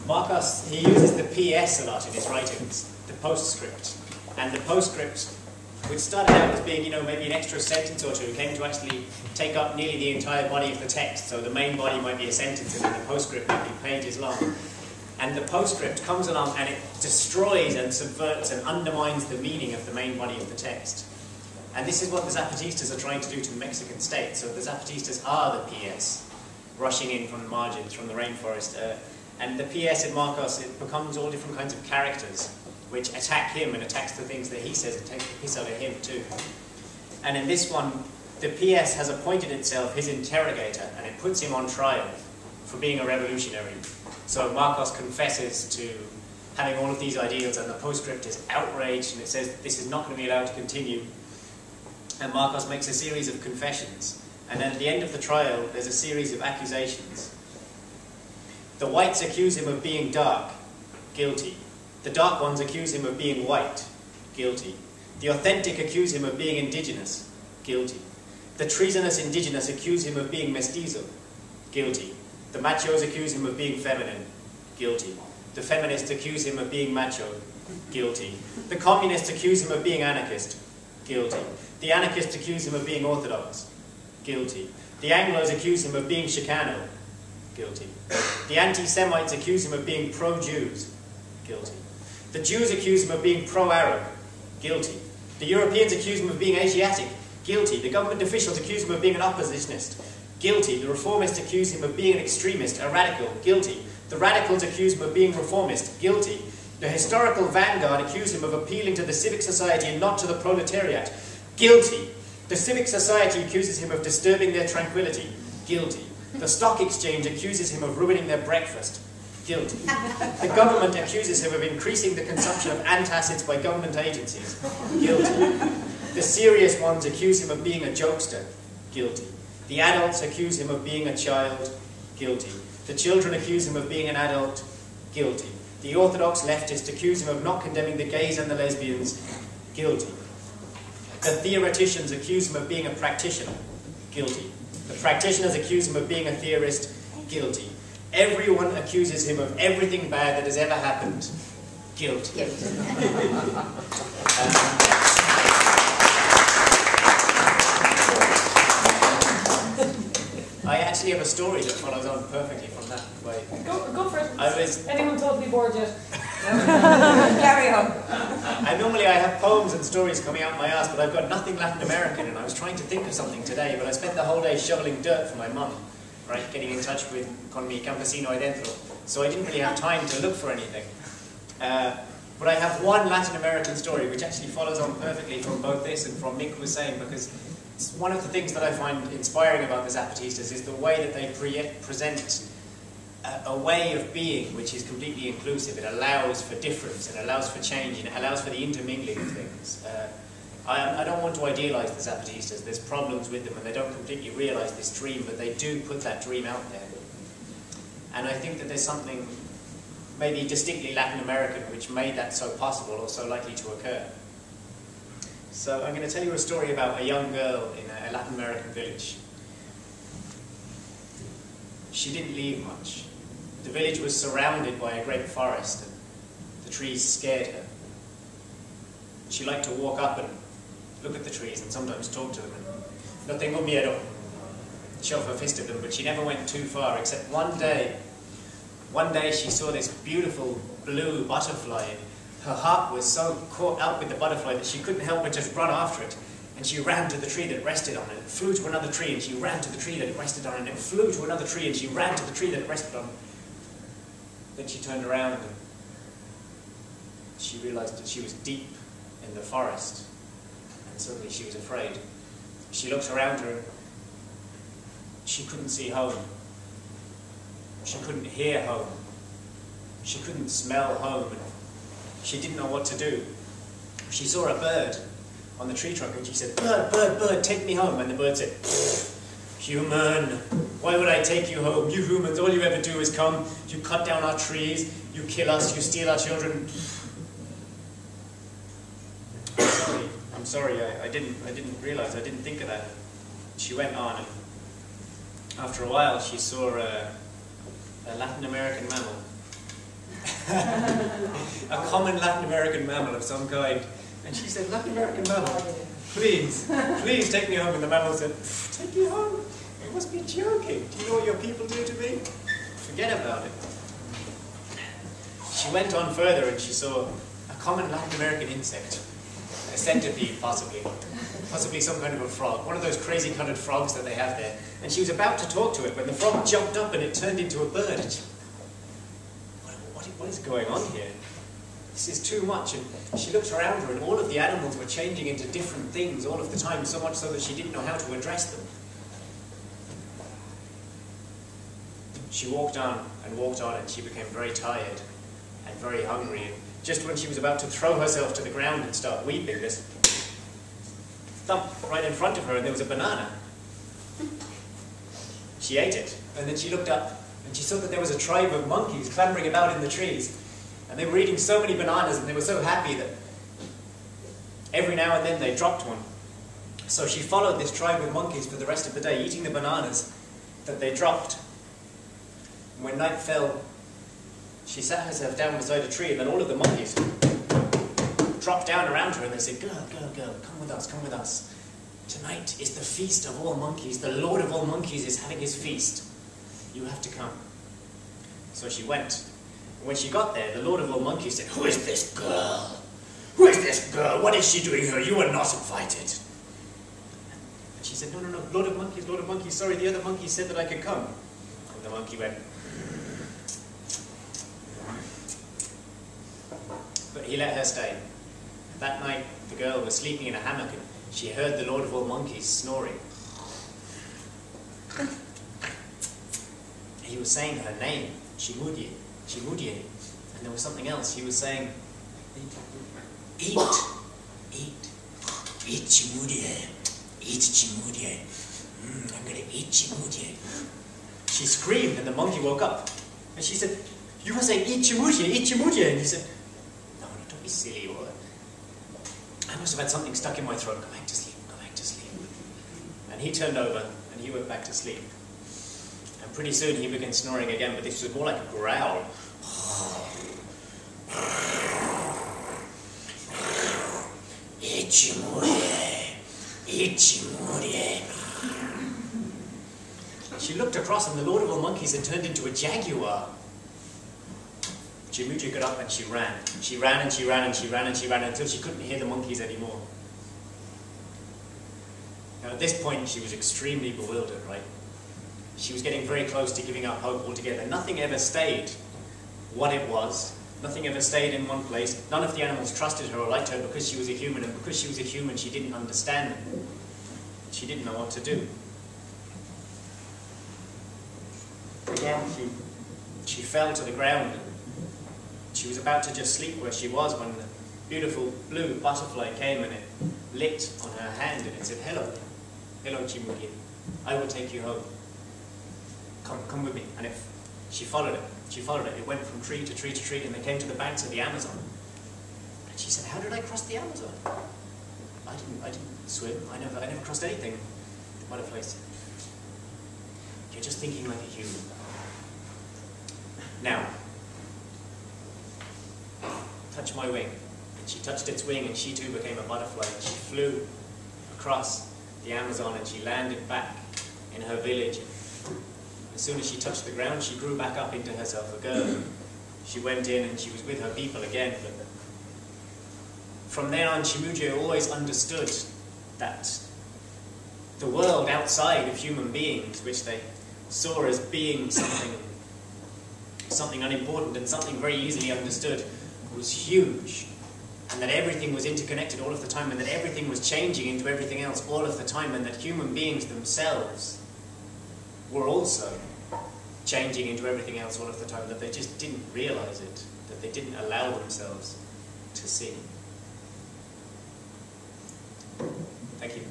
Marcos, he uses the PS a lot in his writings, the postscript. And the postscript, which started out as being, maybe an extra sentence or two, came to actually take up nearly the entire body of the text. So the main body might be a sentence, and then the postscript might be pages long. And the postscript comes along and it destroys and subverts and undermines the meaning of the main body of the text. And this is what the Zapatistas are trying to do to the Mexican state. So the Zapatistas are the PS, rushing in from the margins, from the rainforest. And the PS in Marcos, it becomes all different kinds of characters which attack him and attacks the things that he says and takes the piss out of him too. And in this one, the PS has appointed itself his interrogator, and it puts him on trial for being a revolutionary. So Marcos confesses to having all of these ideals, and the postscript is outraged, and it says that this is not going to be allowed to continue. And Marcos makes a series of confessions. And then at the end of the trial, there's a series of accusations. The whites accuse him of being dark, guilty. The dark ones accuse him of being white, guilty. The authentic accuse him of being indigenous, guilty. The treasonous indigenous accuse him of being mestizo, guilty. The machos accuse him of being feminine, guilty. The feminists accuse him of being macho, guilty. The communists accuse him of being anarchist, guilty. The anarchists accuse him of being orthodox, guilty. The Anglos accuse him of being Chicano, guilty. The anti-Semites accuse him of being pro-Jews, guilty. The Jews accuse him of being pro-Arab, guilty. The Europeans accuse him of being Asiatic, guilty. The government officials accuse him of being an oppositionist, guilty. The reformists accuse him of being an extremist, a radical, guilty. The radicals accuse him of being reformist, guilty. The historical vanguard accuse him of appealing to the civic society and not to the proletariat, guilty. The civic society accuses him of disturbing their tranquility, guilty. The stock exchange accuses him of ruining their breakfast, guilty. The government accuses him of increasing the consumption of antacids by government agencies, guilty. The serious ones accuse him of being a jokester, guilty. The adults accuse him of being a child, guilty. The children accuse him of being an adult, guilty. The orthodox leftists accuse him of not condemning the gays and the lesbians, guilty. The theoreticians accuse him of being a practitioner, guilty. The practitioners accuse him of being a theorist, guilty. Everyone accuses him of everything bad that has ever happened, guilty. I actually have a story that follows on perfectly from that way. Go for it. Anyone totally bored yet? Carry on. And normally I have poems and stories coming out my ass, but I've got nothing Latin American, and I was trying to think of something today, but I spent the whole day shoveling dirt for my mum, right, getting in touch with con mi campesino ahí dentro, so I didn't really have time to look for anything. But I have one Latin American story which actually follows on perfectly from both this and from Mick was saying, because it's one of the things that I find inspiring about the Zapatistas is the way that they present a way of being which is completely inclusive. It allows for difference, it allows for change, and it allows for the intermingling of things. I don't want to idealize the Zapatistas. There's problems with them and they don't completely realize this dream, but they do put that dream out there. And I think that there's something maybe distinctly Latin American which made that so possible or so likely to occur. So I'm going to tell you a story about a young girl in a Latin American village. She didn't leave much. The village was surrounded by a great forest and the trees scared her. She liked to walk up and look at the trees and sometimes talk to them and no tengo miedo, shove her fist at them, but she never went too far except one day. One day she saw this beautiful blue butterfly and her heart was so caught up with the butterfly that she couldn't help but just run after it. And she ran to the tree that it rested on, and it flew to another tree, and she ran to the tree that it rested on, and it flew to another tree, and she ran to the tree that it rested on. Then she turned around and she realized that she was deep in the forest, and suddenly she was afraid. She looked around her and she couldn't see home. She couldn't hear home. She couldn't smell home. And she didn't know what to do. She saw a bird on the tree trunk and she said, "Bird, bird, bird, take me home." And the bird said, "Human, why would I take you home? You humans, all you ever do is come, you cut down our trees, you kill us, you steal our children." I'm sorry, I didn't realize, I didn't think of that. She went on and after a while she saw a Latin American mammal A common Latin American mammal of some kind. And she said, Latin American mammal, please, please take me home. And the mammal said, take you home? You must be joking. Do you know what your people do to me? Forget about it. She went on further and she saw a common Latin American insect. A centipede, possibly. Possibly some kind of a frog. One of those crazy-coloured frogs that they have there. And she was about to talk to it when the frog jumped up and it turned into a bird. And she, what is going on here? This is too much. And she looked around her and all of the animals were changing into different things all of the time, so much so that she didn't know how to address them. She walked on and she became very tired and very hungry. And just when she was about to throw herself to the ground and start weeping, this thump right in front of her and there was a banana. She ate it, and then she looked up and she saw that there was a tribe of monkeys clambering about in the trees. And they were eating so many bananas and they were so happy that every now and then they dropped one. So she followed this tribe of monkeys for the rest of the day, eating the bananas that they dropped. And when night fell, she sat herself down beside a tree, and then all of the monkeys dropped down around her and they said, girl, girl, girl, come with us, come with us. Tonight is the feast of all monkeys. The Lord of all monkeys is having his feast. You have to come. So she went. And when she got there, the Lord of all monkeys said, who is this girl? Who is this girl? What is she doing here? You are not invited. And she said, no, no, no, Lord of monkeys, sorry, the other monkeys said that I could come. And the monkey went, but he let her stay. That night, the girl was sleeping in a hammock and she heard the Lord of all monkeys snoring. He was saying her name, Ichimurie, Ichimurie, and there was something else. He was saying, eat, Ichimurie, eat Ichimurie. I'm going to eat Ichimurie. She screamed and the monkey woke up. And she said, you were saying Ichimurie, Ichimurie. And he said, no, don't be silly. I must have had something stuck in my throat. Go back to sleep, go back to sleep. And he turned over and he went back to sleep. And pretty soon he began snoring again, but this was more like a growl. Ichimurie, Ichimurie. She looked across and the Lord of all monkeys had turned into a jaguar. Ichimurie got up and she ran. She ran and she ran and she ran and she ran until she couldn't hear the monkeys anymore. Now at this point she was extremely bewildered, right? She was getting very close to giving up hope altogether. Nothing ever stayed what it was. Nothing ever stayed in one place. None of the animals trusted her or liked her because she was a human, and because she was a human she didn't understand them. She didn't know what to do. Again she fell to the ground. She was about to just sleep where she was when the beautiful blue butterfly came and it lit on her hand and it said, hello, hello Ichimurie, I will take you home. Come with me. And if she followed it, it went from tree to tree to tree and they came to the banks of the Amazon. And she said, how did I cross the Amazon? I didn't swim, I never crossed anything. The butterfly said, you're just thinking like a human. Now, touch my wing. And she touched its wing and she too became a butterfly. And she flew across the Amazon and she landed back in her village. As soon as she touched the ground, she grew back up into herself a girl. She went in and she was with her people again. But from then on, Ichimurie always understood that the world outside of human beings, which they saw as being something unimportant and something very easily understood, was huge. And that everything was interconnected all of the time, and that everything was changing into everything else all of the time, and that human beings themselves were also changing into everything else all of the time, that they just didn't realize it, that they didn't allow themselves to see. Thank you.